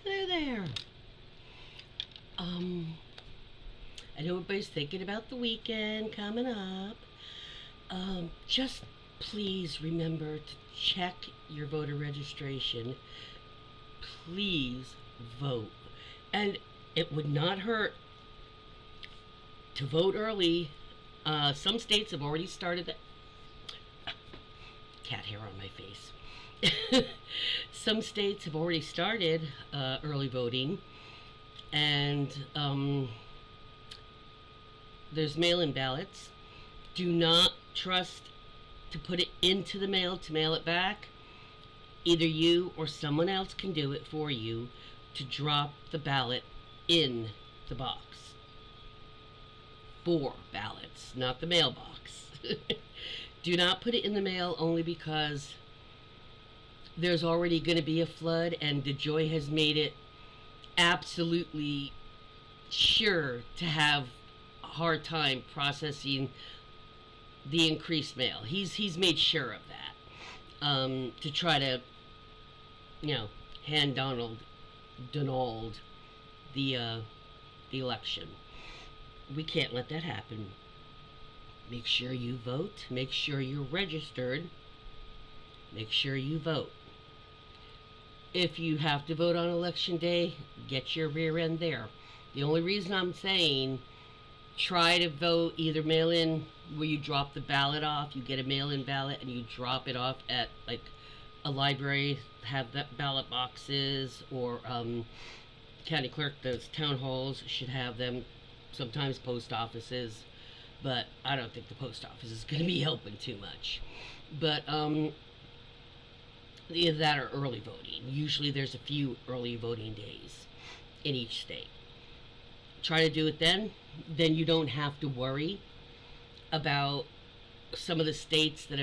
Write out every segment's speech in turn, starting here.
Hello there. I know everybody's thinking about the weekend coming up. Just please remember to check your voter registration. Please vote. And it would not hurt to vote early. Some states have already started that. Cat hair on my face. Some states have already started early voting, and there's mail-in ballots. Do not trust to put it into the mail to mail it back. Either you or someone else can do it for you to drop the ballot in the box. 4 ballots, not the mailbox. Do not put it in the mail only because there's already going to be a flood, and DeJoy has made it absolutely sure to have a hard time processing the increased mail. He's made sure of that, to try to, hand Donald the election. We can't let that happen. Make sure you vote. Make sure you're registered. Make sure you vote. If you have to vote on election day, get your rear end there. The only reason I'm saying try to vote either mail in, where you drop the ballot off, you get a mail in ballot and you drop it off at like a library, have that ballot boxes, or county clerk, those town halls should have them, sometimes post offices, but I don't think the post office is going to be helping too much. But either that or early voting. Usually there's a few early voting days in each state. Try to do it then. Then you don't have to worry about some of the states that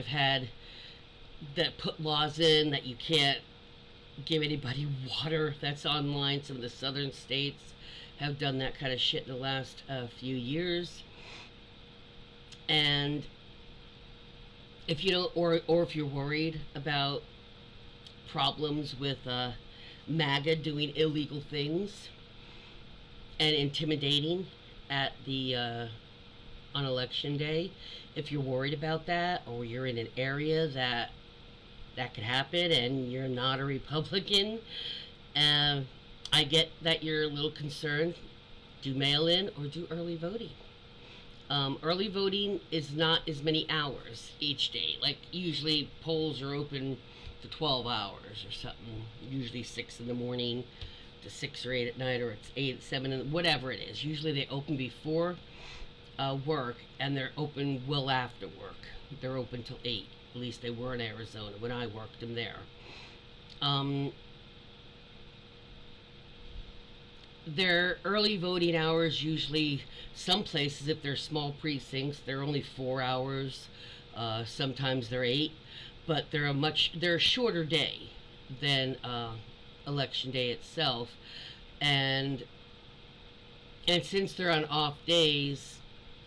put laws in that you can't give anybody water that's online. Some of the southern states have done that kind of shit in the last few years. And if you don't, or if you're worried about problems with MAGA doing illegal things and intimidating at the on election day, if you're worried about that, or you're in an area that could happen and you're not a Republican, I get that you're a little concerned. Do mail-in or do early voting. Early voting is not as many hours each day. Like, usually polls are open to 12 hours or something. Usually 6 in the morning to 6 or 8 at night, or it's 8, 7, whatever it is. Usually they open before work, and they're open well after work. They're open till 8. At least they were in Arizona when I worked them there. Their early voting hours, usually some places, if they're small precincts, they're only 4 hours. Sometimes they're 8, but they're a shorter day than election day itself. And since they're on off days,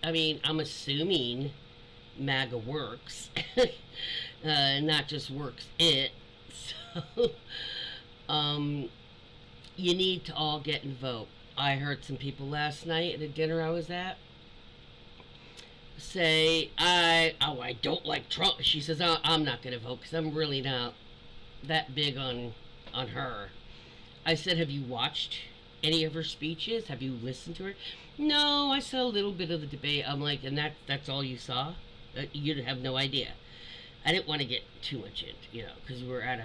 I mean, I'm assuming MAGA works, not just works it. So, you need to all get and vote. I heard some people last night at a dinner I was at say, I don't like Trump. She says, I'm not going to vote because I'm really not that big on her. I said, have you watched any of her speeches? Have you listened to her? No, I saw a little bit of the debate. I'm like, and that's all you saw? You'd have no idea. I didn't want to get too much into, because we were at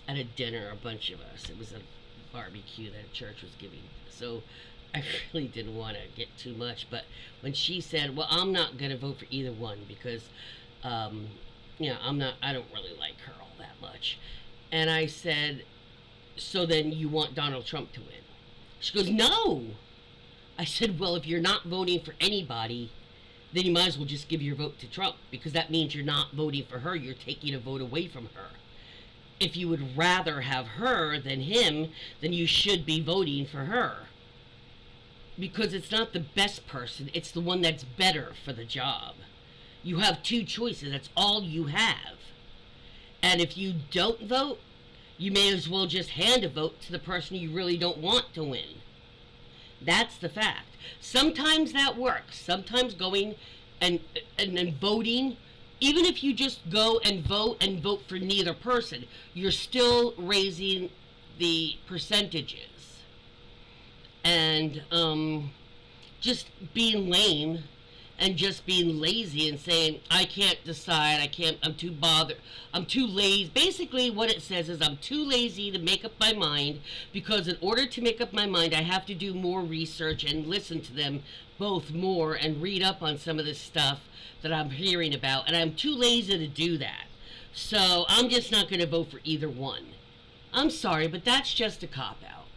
a dinner, a bunch of us. It was a barbecue that a church was giving. So I really didn't want to get too much. But when she said, well, I'm not going to vote for either one because, I don't really like her all that much. And I said, so then you want Donald Trump to win? She goes, no. I said, well, if you're not voting for anybody, then you might as well just give your vote to Trump, because that means you're not voting for her. You're taking a vote away from her. If you would rather have her than him, then you should be voting for her. Because it's not the best person, it's the one that's better for the job. You have 2 choices, that's all you have. And if you don't vote, you may as well just hand a vote to the person you really don't want to win. That's the fact. Sometimes that works. Sometimes going and voting, even if you just go and vote for neither person, you're still raising the percentages. And just being lame and just being lazy and saying, I can't decide, I'm too bothered, I'm too lazy. Basically what it says is I'm too lazy to make up my mind, because in order to make up my mind, I have to do more research and listen to them both more and read up on some of this stuff that I'm hearing about, and I'm too lazy to do that. So I'm just not going to vote for either one. I'm sorry, but that's just a cop-out.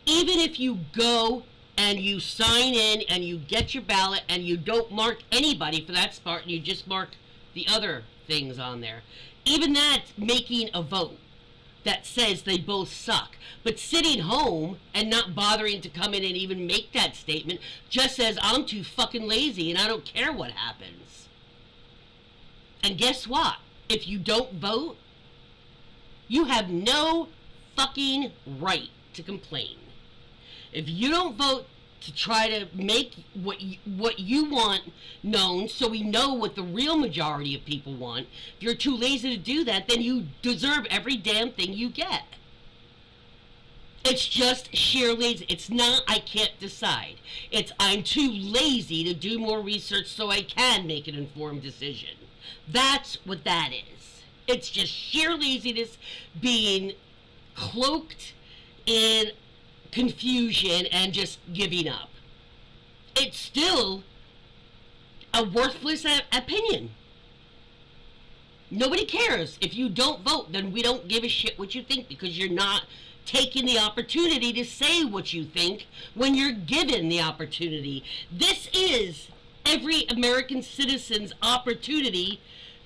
Even if you go and you sign in and you get your ballot and you don't mark anybody for that spot and you just mark the other things on there, even that's making a vote that says they both suck. But sitting home and not bothering to come in and even make that statement just says I'm too fucking lazy and I don't care what happens. And guess what? If you don't vote, you have no fucking right to complain. If you don't vote to try to make what you want known, so we know what the real majority of people want, if you're too lazy to do that, then you deserve every damn thing you get. It's just sheer lazy. It's not I can't decide. It's I'm too lazy to do more research so I can make an informed decision. That's what that is. It's just sheer laziness being cloaked in confusion and just giving up. It's still a worthless opinion. Nobody cares. If you don't vote, then we don't give a shit what you think, because you're not taking the opportunity to say what you think when you're given the opportunity. This is every American citizen's opportunity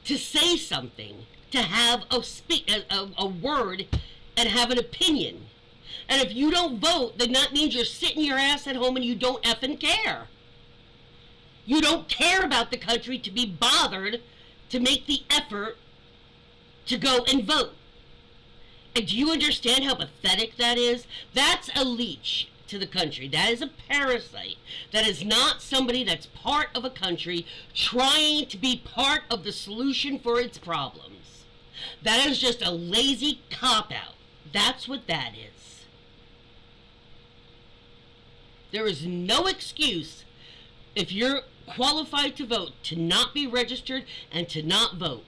to say something, to have a word and have an opinion. And if you don't vote, then that means you're sitting your ass at home and you don't effing care. You don't care about the country to be bothered to make the effort to go and vote. And do you understand how pathetic that is? That's a leech to the country. That is a parasite. That is not somebody that's part of a country trying to be part of the solution for its problems. That is just a lazy cop-out. That's what that is. There is no excuse, if you're qualified to vote, to not be registered and to not vote.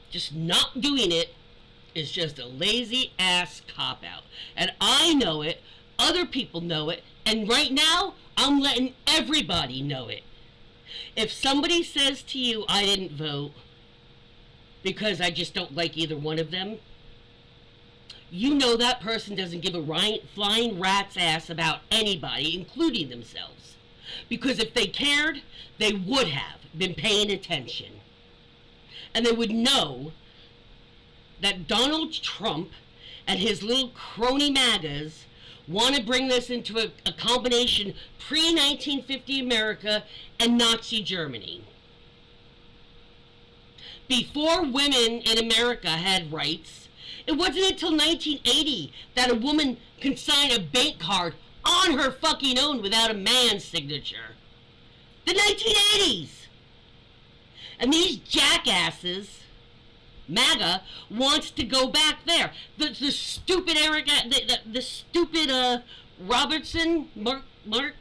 Just not doing it is just a lazy ass cop-out. And I know it, other people know it, and right now, I'm letting everybody know it. If somebody says to you, I didn't vote because I just don't like either one of them, you know that person doesn't give a flying rat's ass about anybody, including themselves. Because if they cared, they would have been paying attention. And they would know that Donald Trump and his little crony MAGAs want to bring this into a combination pre-1950 America and Nazi Germany. Before women in America had rights, it wasn't until 1980 that a woman could sign a bank card on her fucking own without a man's signature. The 1980s! And these jackasses, MAGA, wants to go back there. The stupid Eric, the stupid Robertson, Mark,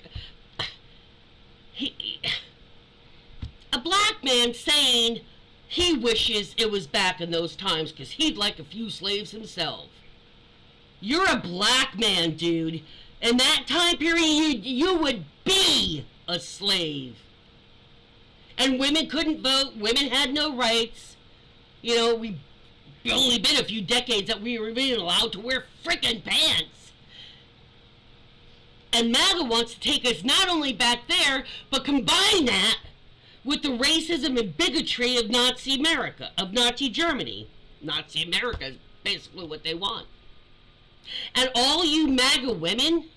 a black man saying he wishes it was back in those times because he'd like a few slaves himself. You're a black man, dude. In that time period, you would be a slave. And women couldn't vote. Women had no rights. You know, we've only been a few decades that we were even allowed to wear frickin' pants. And MAGA wants to take us not only back there, but combine that with the racism and bigotry of Nazi America, of Nazi Germany. Nazi America is basically what they want. And all you MAGA women,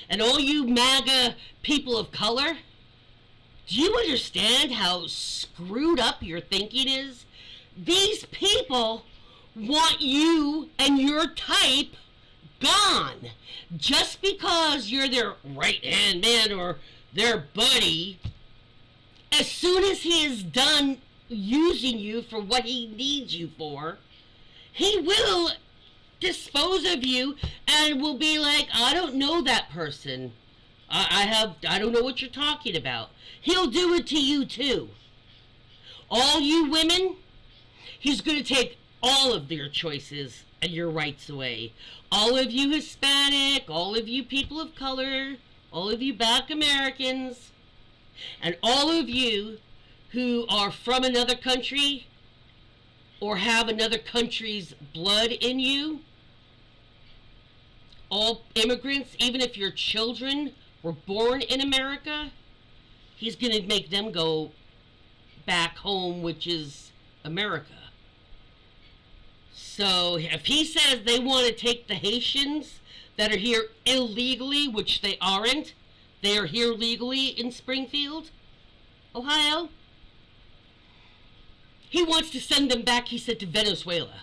and all you MAGA people of color, do you understand how screwed up your thinking is? These people want you and your type gone. Just because you're their right-hand man or their buddy, as soon as he is done using you for what he needs you for, he will dispose of you and will be like, I don't know that person. I don't know what you're talking about. He'll do it to you too. All you women, he's going to take all of your choices and your rights away. All of you Hispanic, all of you people of color, all of you Black Americans, and all of you who are from another country or have another country's blood in you, all immigrants, even if your children were born in America, he's going to make them go back home, which is America. So if he says they want to take the Haitians that are here illegally, which they aren't, they are here legally in Springfield, Ohio, he wants to send them back, he said, to Venezuela.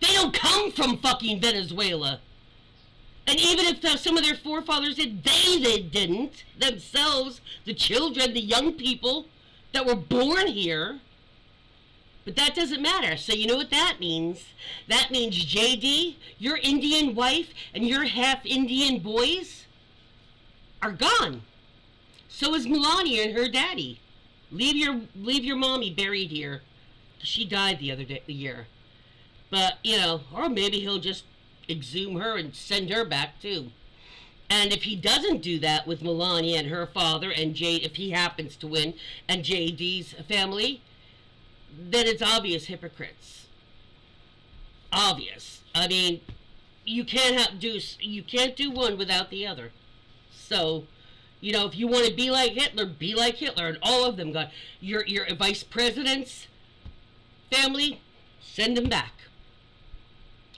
They don't come from fucking Venezuela. And even if some of their forefathers did, they didn't themselves, the children, the young people that were born here. But that doesn't matter. So you know what that means? That means, JD, your Indian wife and your half Indian boys are gone. So is Melania and her daddy. Leave your mommy buried here. She died the other year. But, you know, or maybe he'll just exhume her and send her back too. And if he doesn't do that with Melania and her father and Jade, if he happens to win, and JD's family, then it's obvious hypocrites. Obvious. I mean, you can't do one without the other. So, you know, if you want to be like Hitler, and all of them got your vice president's family, send them back.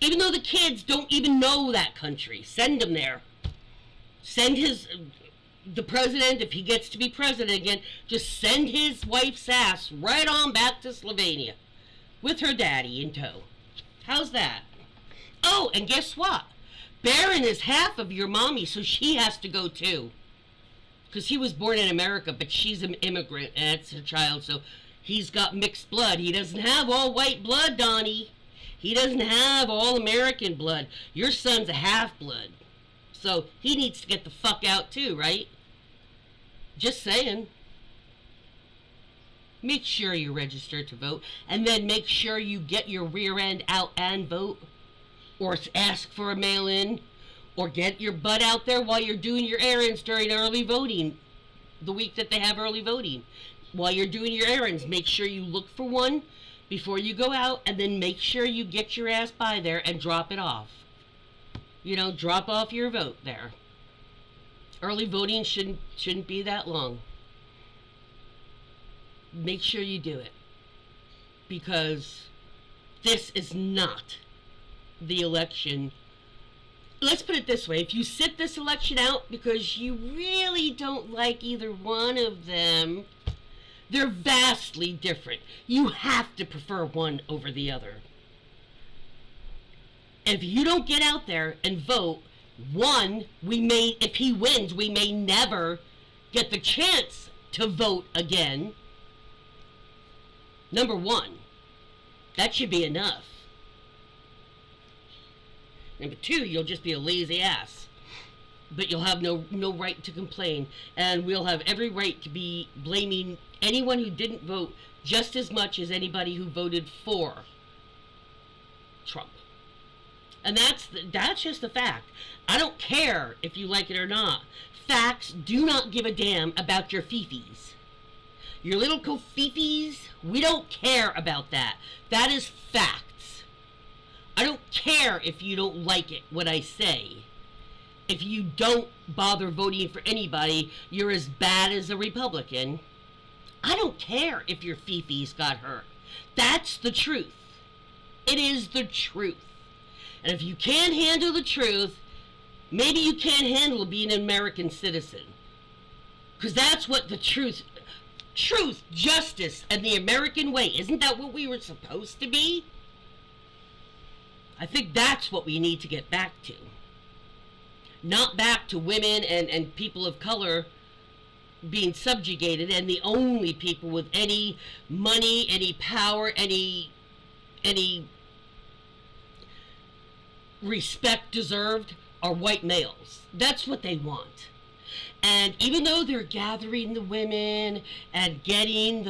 Even though the kids don't even know that country, send them there. Send the president, if he gets to be president again, just send his wife's ass right on back to Slovenia with her daddy in tow. How's that? Oh, and guess what? Barron is half of your mommy, so she has to go too. Because he was born in America, but she's an immigrant, and it's her child, so he's got mixed blood. He doesn't have all white blood, Donnie. He doesn't have all American blood. Your son's a half-blood. So he needs to get the fuck out too, right? Just saying. Make sure you register to vote, and then make sure you get your rear end out and vote, or ask for a mail-in, or get your butt out there while you're doing your errands during early voting, the week that they have early voting. While you're doing your errands, make sure you look for one before you go out, and then make sure you get your ass by there and drop it off. You know, drop off your vote there. Early voting shouldn't be that long. Make sure you do it, because this is not the election. Let's put it this way. If you sit this election out because you really don't like either one of them, they're vastly different. You have to prefer one over the other. If you don't get out there and vote, if he wins, we may never get the chance to vote again. Number one, that should be enough. Number two, you'll just be a lazy ass. But you'll have no right to complain. And we'll have every right to be blaming anyone who didn't vote just as much as anybody who voted for Trump. And that's just the fact. I don't care if you like it or not. Facts do not give a damn about your fifis. Your little covfifis, we don't care about that. That is facts. I don't care if you don't like it, what I say. If you don't bother voting for anybody, you're as bad as a Republican. I don't care if your fifis got hurt. That's the truth. It is the truth. And if you can't handle the truth, maybe you can't handle being an American citizen. Because that's what the truth, truth, justice, and the American way. Isn't that what we were supposed to be? I think that's what we need to get back to. Not back to women and people of color being subjugated and the only people with any money, any power, any respect deserved are white males. That's what they want. And even though they're gathering the women and getting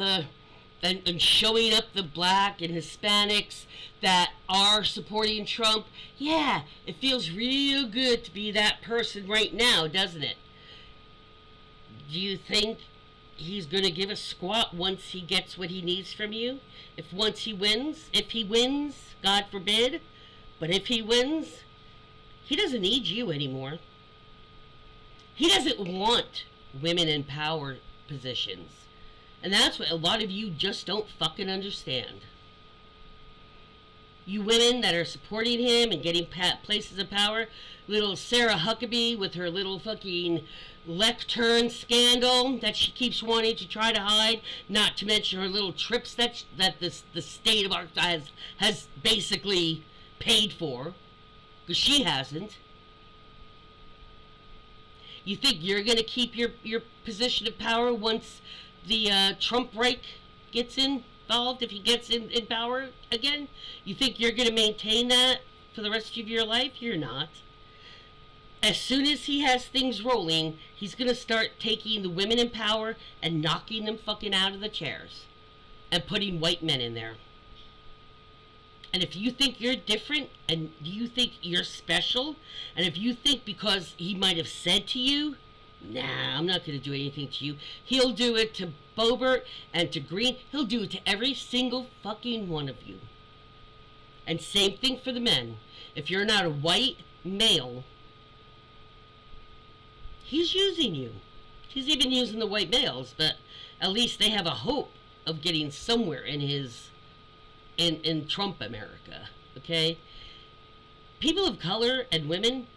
and showing up the black and Hispanics that are supporting Trump, yeah, it feels real good to be that person right now, doesn't it? Do you think he's going to give a squat once he gets what he needs from you? If he wins, God forbid, but if he wins, he doesn't need you anymore. He doesn't want women in power positions. And that's what a lot of you just don't fucking understand. You women that are supporting him and getting places of power, little Sarah Huckabee with her little fucking lectern scandal that she keeps wanting to try to hide, not to mention her little trips that the state of Arkansas has basically paid for, because she hasn't. You think you're going to keep your position of power once the Trump break gets involved, if he gets in power again? You think you're going to maintain that for the rest of your life? You're not. As soon as he has things rolling, he's going to start taking the women in power and knocking them fucking out of the chairs and putting white men in there. And if you think you're different and you think you're special, and if you think because he might have said to you, nah, I'm not going to do anything to you, he'll do it to Boebert and to Green. He'll do it to every single fucking one of you. And same thing for the men. If you're not a white male, he's using you. He's even using the white males, but at least they have a hope of getting somewhere in his in Trump America, okay? People of color and women,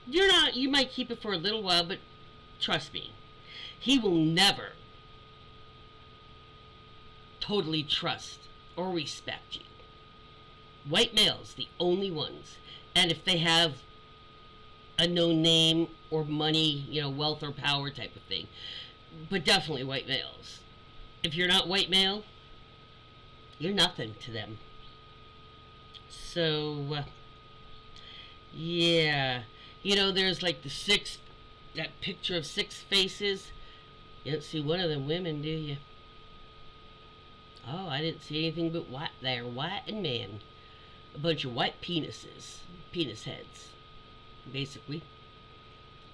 you might keep it for a little while, but trust me, he will never totally trust or respect you. White males, the only ones. And if they have a known name or money, wealth or power type of thing. But definitely white males. If you're not white male, you're nothing to them. So, yeah. There's like that picture of 6 faces. You don't see one of them women, do you? Oh, I didn't see anything but white there. White and man. A bunch of white penises. Penis heads, basically.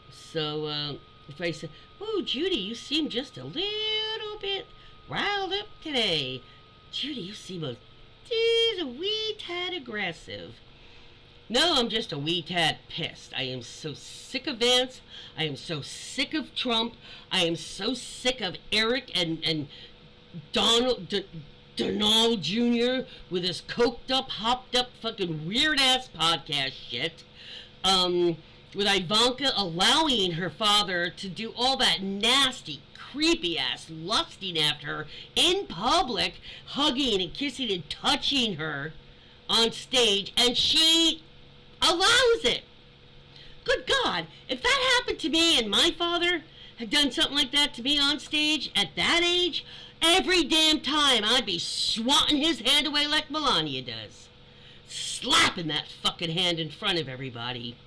So, if I say, "Oh, Judy, you seem just a little bit riled up today. Judy, you seem just a wee tad aggressive." No, I'm just a wee tad pissed. I am so sick of Vance. I am so sick of Trump. I am so sick of Eric and Donald Jr. with his coked up, hopped up, fucking weird ass podcast shit. With Ivanka allowing her father to do all that nasty, creepy ass lusting after her in public, hugging and kissing and touching her on stage, and she allows it. Good God, if that happened to me and my father had done something like that to me on stage at that age, every damn time I'd be swatting his hand away like Melania does. Slapping that fucking hand in front of everybody.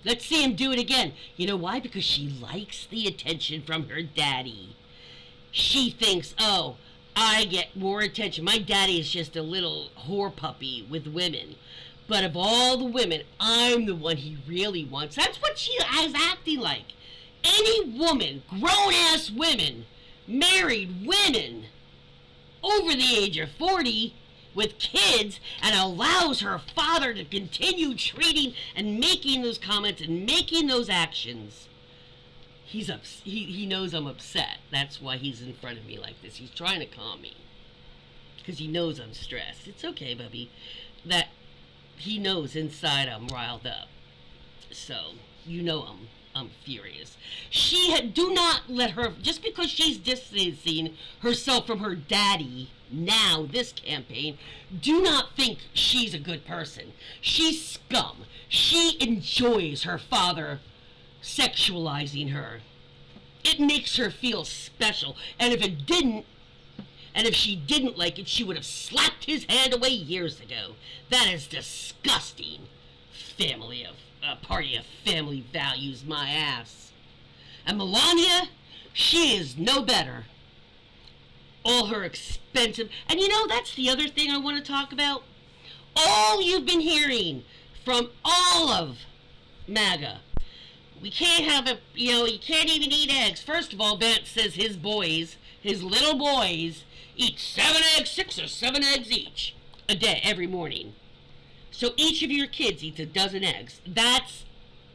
Let's see him do it again. You know why? Because she likes the attention from her daddy. She thinks, oh, I get more attention. My daddy is just a little whore puppy with women. But of all the women, I'm the one he really wants. That's what she is acting like. Any woman, grown-ass women, married women, over the age of 40, with kids, and allows her father to continue treating and making those comments and making those actions. He knows I'm upset. That's why he's in front of me like this. He's trying to calm me. Because he knows I'm stressed. It's okay, Bubby. That he knows inside I'm riled up. So, you know him. I'm furious. Do not let her, just because she's distancing herself from her daddy now, this campaign, do not think she's a good person. She's scum. She enjoys her father sexualizing her. It makes her feel special. And if she didn't like it, she would have slapped his hand away years ago. That is disgusting. Party of family values, my ass. And Melania, she is no better. All her expensive, and that's the other thing I want to talk about. All you've been hearing from all of MAGA. We can't have you can't even eat eggs. First of all, Vance says his little boys, eat 6 or 7 eggs each a day, every morning. So each of your kids eats a dozen eggs. That's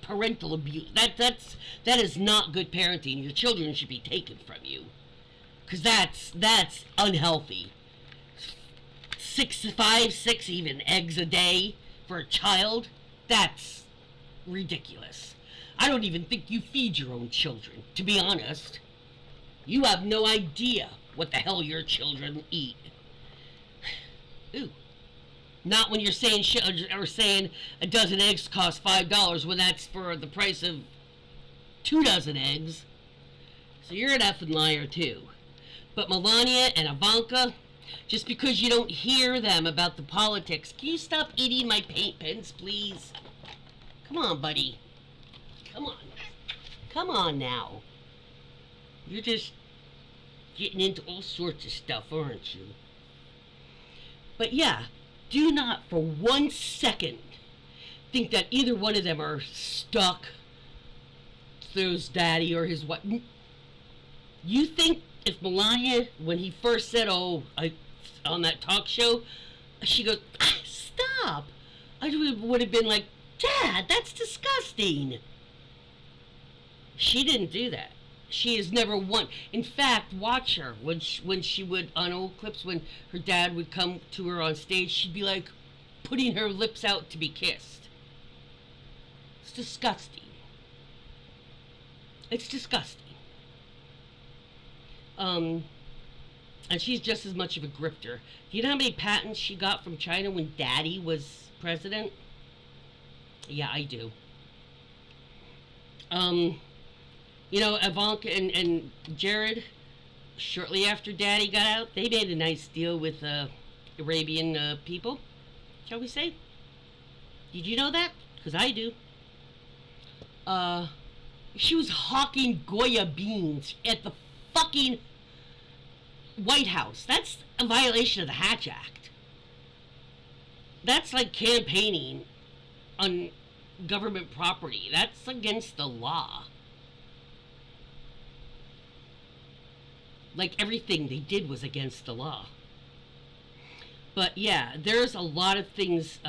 parental abuse. That is not good parenting. Your children should be taken from you, because that's unhealthy. 5, 6 even eggs a day for a child. That's ridiculous. I don't even think you feed your own children, to be honest. You have no idea what the hell your children eat. Ooh. Not when you're saying saying a dozen eggs cost $5 when that's for the price of 2 dozen eggs. So you're an effing liar too. But Melania and Ivanka, just because you don't hear them about the politics, can you stop eating my paint pens, please? Come on, buddy. Come on now. You're just getting into all sorts of stuff, aren't you? But yeah, do not for 1 second think that either one of them are stuck through his daddy or his wife. You think if Melania, when he first said, on that talk show, she goes, stop, I would have been like, Dad, that's disgusting. She didn't do that. She has never won. In fact, watch her when she would, on old clips, when her dad would come to her on stage, she'd be like putting her lips out to be kissed. It's disgusting. It's disgusting. And she's just as much of a grifter. Do you know how many patents she got from China when Daddy was president? Yeah, I do. Ivanka and Jared, shortly after Daddy got out, they made a nice deal with Arabian people, shall we say? Did you know that? Because I do. She was hawking Goya beans at the fucking White House. That's a violation of the Hatch Act. That's like campaigning on government property. That's against the law. Like everything they did was against the law. But yeah, there's a lot of things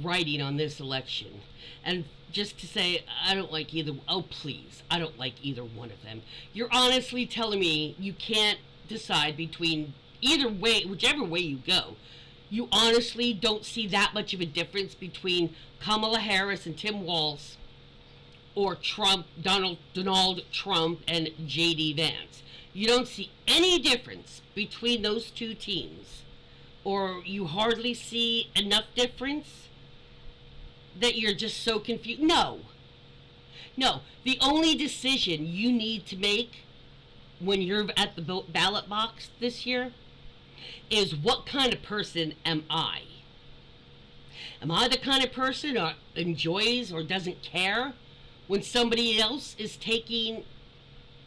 writing on this election. And just to say, I don't like either, I don't like either one of them. You're honestly telling me you can't decide between either way, whichever way you go. You honestly don't see that much of a difference between Kamala Harris and Tim Walz, or Donald Trump and J.D. Vance. You don't see any difference between those two teams, or you hardly see enough difference that you're just so confused. No. The only decision you need to make when you're at the ballot box this year is, what kind of person am I? Am I the kind of person who enjoys or doesn't care when somebody else is taking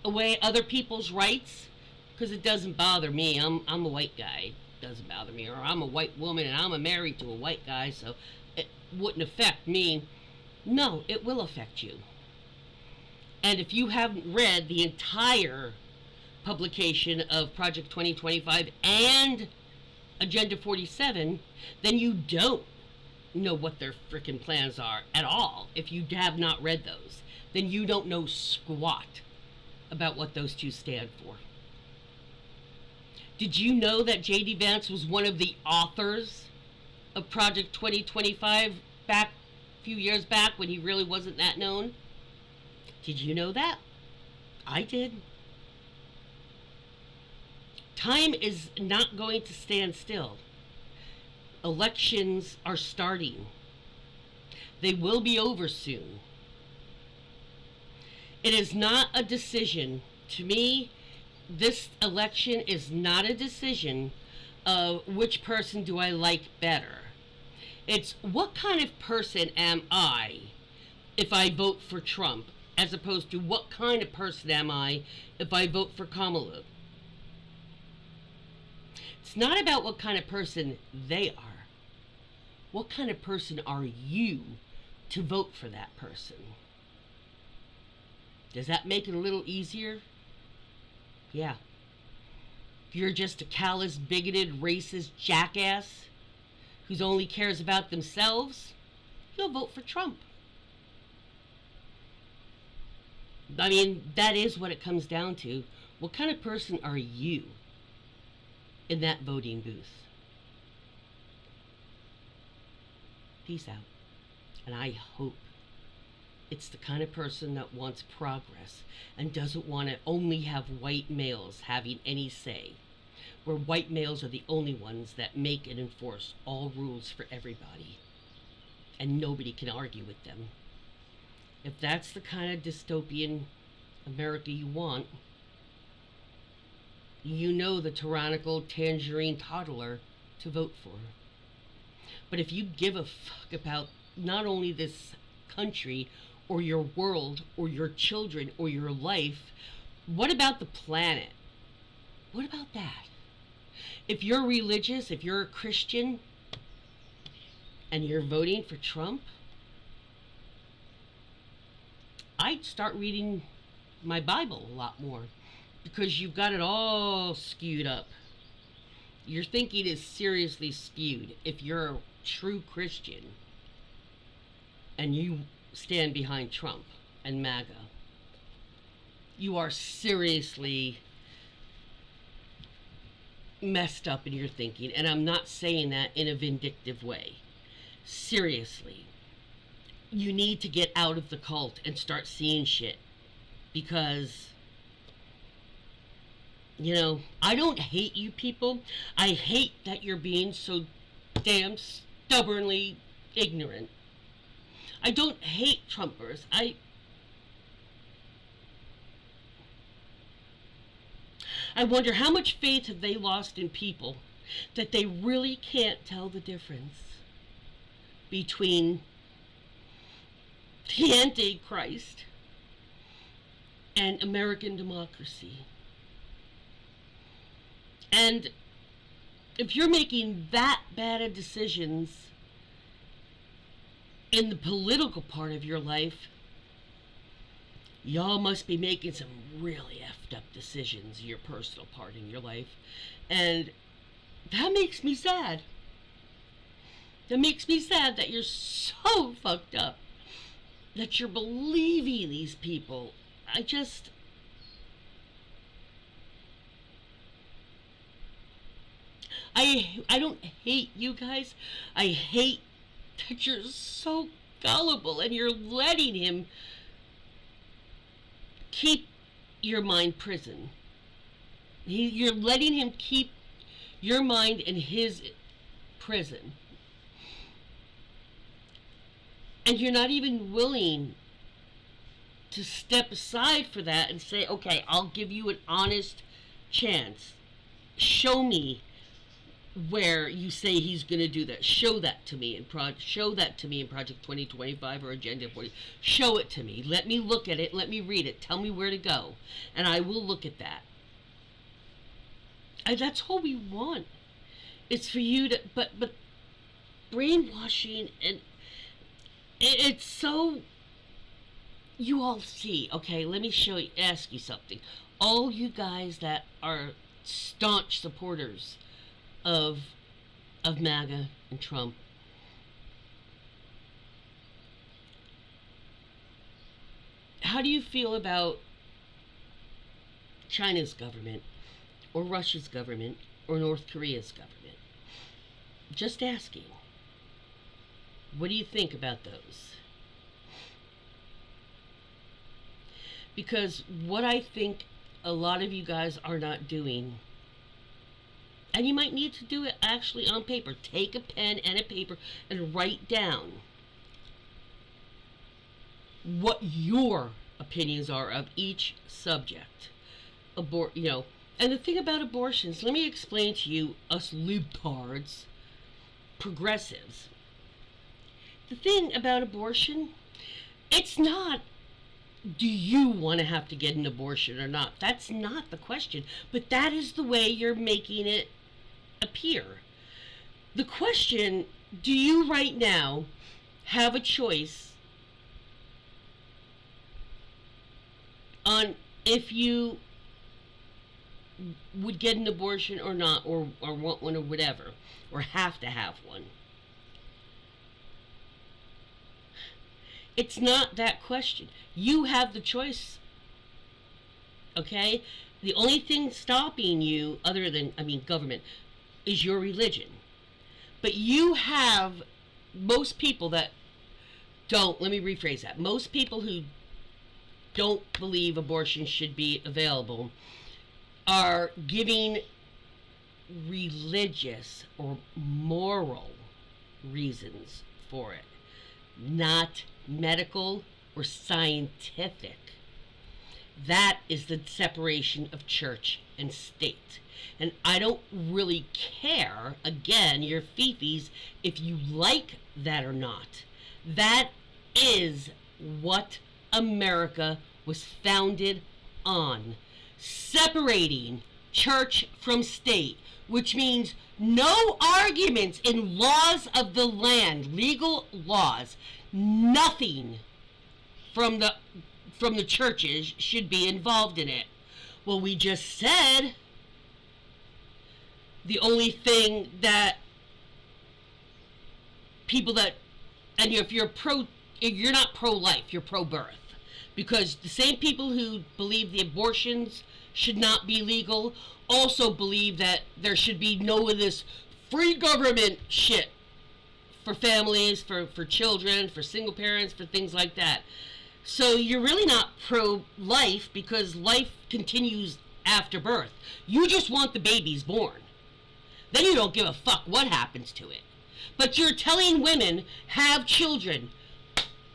away other people's rights? Because it doesn't bother me. I'm a white guy. It doesn't bother me. Or I'm a white woman and I'm married to a white guy, so it wouldn't affect me. No, it will affect you. And if you haven't read the entire publication of Project 2025 and Agenda 47, then you don't know what their frickin' plans are at all. If you have not read those, then you don't know squat about what those two stand for. Did you know that J.D. Vance was one of the authors of Project 2025 back few years back when he really wasn't that known. Did you know that? I did. Time is not going to stand still. Elections are starting. They will be over soon. It is not a decision. To me, this election is not a decision of which person do I like better. It's what kind of person am I if I vote for Trump, as opposed to what kind of person am I if I vote for Kamala. It's not about what kind of person they are. What kind of person are you to vote for that person? Does that make it a little easier? Yeah. If you're just a callous, bigoted, racist jackass who only cares about themselves, you'll vote for Trump. I mean, that is what it comes down to. What kind of person are you in that voting booth? Peace out. And I hope it's the kind of person that wants progress and doesn't want to only have white males having any say, where white males are the only ones that make and enforce all rules for everybody, and nobody can argue with them. If that's the kind of dystopian America you want, you know the tyrannical tangerine toddler to vote for. But if you give a fuck about not only this country or your world or your children or your life, what about the planet? What about that? If you're religious, if you're a Christian, and you're voting for Trump, I'd start reading my Bible a lot more, because you've got it all skewed up. Your thinking is seriously skewed if you're a true Christian and you stand behind Trump and MAGA. You are seriously messed up in your thinking, and I'm not saying that in a vindictive way. Seriously, you need to get out of the cult and start seeing shit, because, you know, I don't hate you people. I hate that you're being so damn stubbornly ignorant. I don't hate Trumpers. I wonder how much faith have they lost in people that they really can't tell the difference between the Antichrist and American democracy. And if you're making that bad of decisions in the political part of your life, y'all must be making some really effed up decisions in your personal part in your life. And that makes me sad. That makes me sad that you're so fucked up, that you're believing these people. I don't hate you guys. I hate that you're so gullible and you're letting him keep your mind prison. You're letting him keep your mind in his prison. And you're not even willing to step aside for that and say, okay, I'll give you an honest chance. Show me where you say he's going to do that. Show that to me in Project 2025 or Agenda 40. Show it to me. Let me look at it. Let me read it. Tell me where to go, and I will look at that. That's all we want. It's for you to, but brainwashing, and it's so. You all see. Okay, let me ask you something. All you guys that are staunch supporters of MAGA and Trump, how do you feel about China's government or Russia's government, or North Korea's government? Just asking. What do you think about those? Because what I think a lot of you guys are not doing, and you might need to do it actually on paper. Take a pen and a paper and write down what your opinions are of each subject. And the thing about abortions, let me explain to you, us libtards, progressives. The thing about abortion, it's not, do you want to have to get an abortion or not? That's not the question. But that is the way you're making it appear. The question, do you right now have a choice on if you would get an abortion or not, or want one or whatever, or have to have one? It's not that question. You have the choice, okay? The only thing stopping you, other than, government, is your religion. But you have, most people that don't, let me rephrase that, most people who don't believe abortion should be available are giving religious or moral reasons for it, not medical or scientific. That is the separation of church and state. And I don't really care, again, your fifis, if you like that or not. That is what America was founded on. Separating church from state, which means no arguments in laws of the land, legal laws, nothing from the churches should be involved in it. Well, we just said the only thing that people that, and if you're not pro-life, you're pro-birth. Because the same people who believe the abortions should not be legal also believe that there should be no of this free government shit for families, for children, for single parents, for things like that. So you're really not pro-life because life continues after birth. You just want the babies born. Then you don't give a fuck what happens to it. But you're telling women, have children.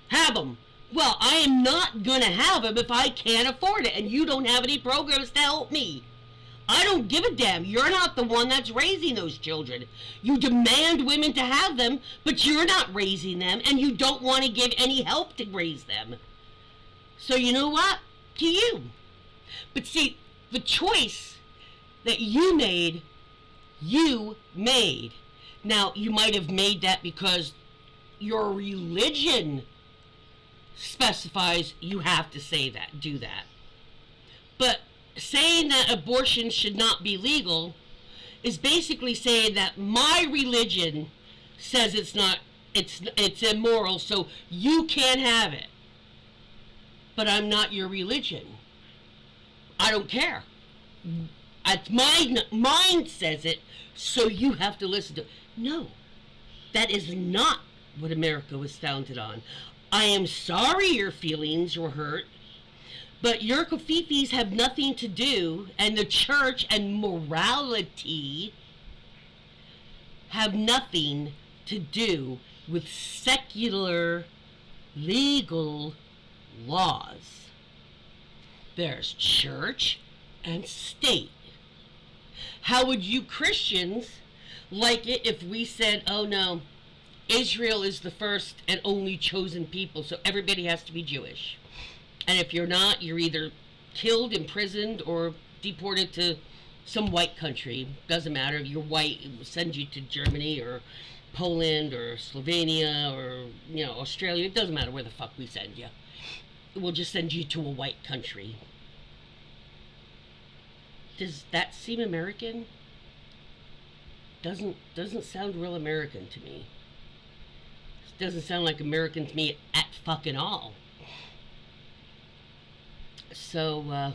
Have them. Well, I am not going to have them if I can't afford it, and you don't have any programs to help me. I don't give a damn. You're not the one that's raising those children. You demand women to have them, but you're not raising them, and you don't want to give any help to raise them. So you know what? To you. But see, the choice that you made. Now, you might have made that because your religion specifies you have to say that, do that. But saying that abortion should not be legal is basically saying that my religion says it's immoral, so you can't have it. But I'm not your religion. I don't care. Mine says it, so you have to listen to it. No, that is not what America was founded on. I am sorry your feelings were hurt, but your kafifis have nothing to do, and the church and morality have nothing to do with secular legal laws. There's church and state. How would you Christians like it if we said, oh no, Israel is the first and only chosen people, so everybody has to be Jewish. And if you're not, you're either killed, imprisoned, or deported to some white country. Doesn't matter. If you're white, we'll send you to Germany or Poland or Slovenia or, Australia. It doesn't matter where the fuck we send you. We'll just send you to a white country. Does that seem American? Doesn't sound real American to me. Doesn't sound like American to me at fucking all. So,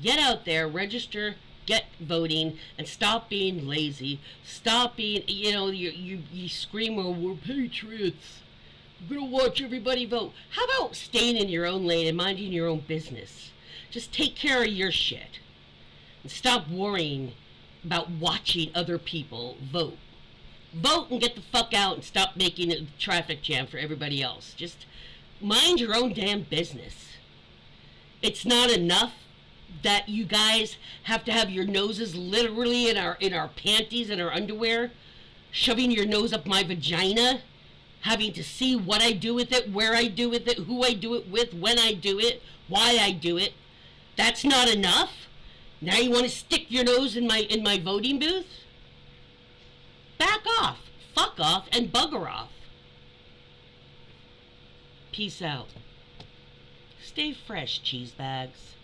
get out there, register get voting and stop being lazy. Stop being, you scream, oh, we're patriots. We're going to watch everybody vote. How about staying in your own lane and minding your own business? Just take care of your shit. And stop worrying about watching other people vote. Vote and get the fuck out and stop making a traffic jam for everybody else. Just mind your own damn business. It's not enough that you guys have to have your noses literally in our panties and our underwear, shoving your nose up my vagina, having to see what I do with it, where I do with it, who I do it with, when I do it, why I do it. That's not enough. Now you want to stick your nose in my voting booth? Back off, fuck off, and bugger off. Peace out. Stay fresh, cheese bags.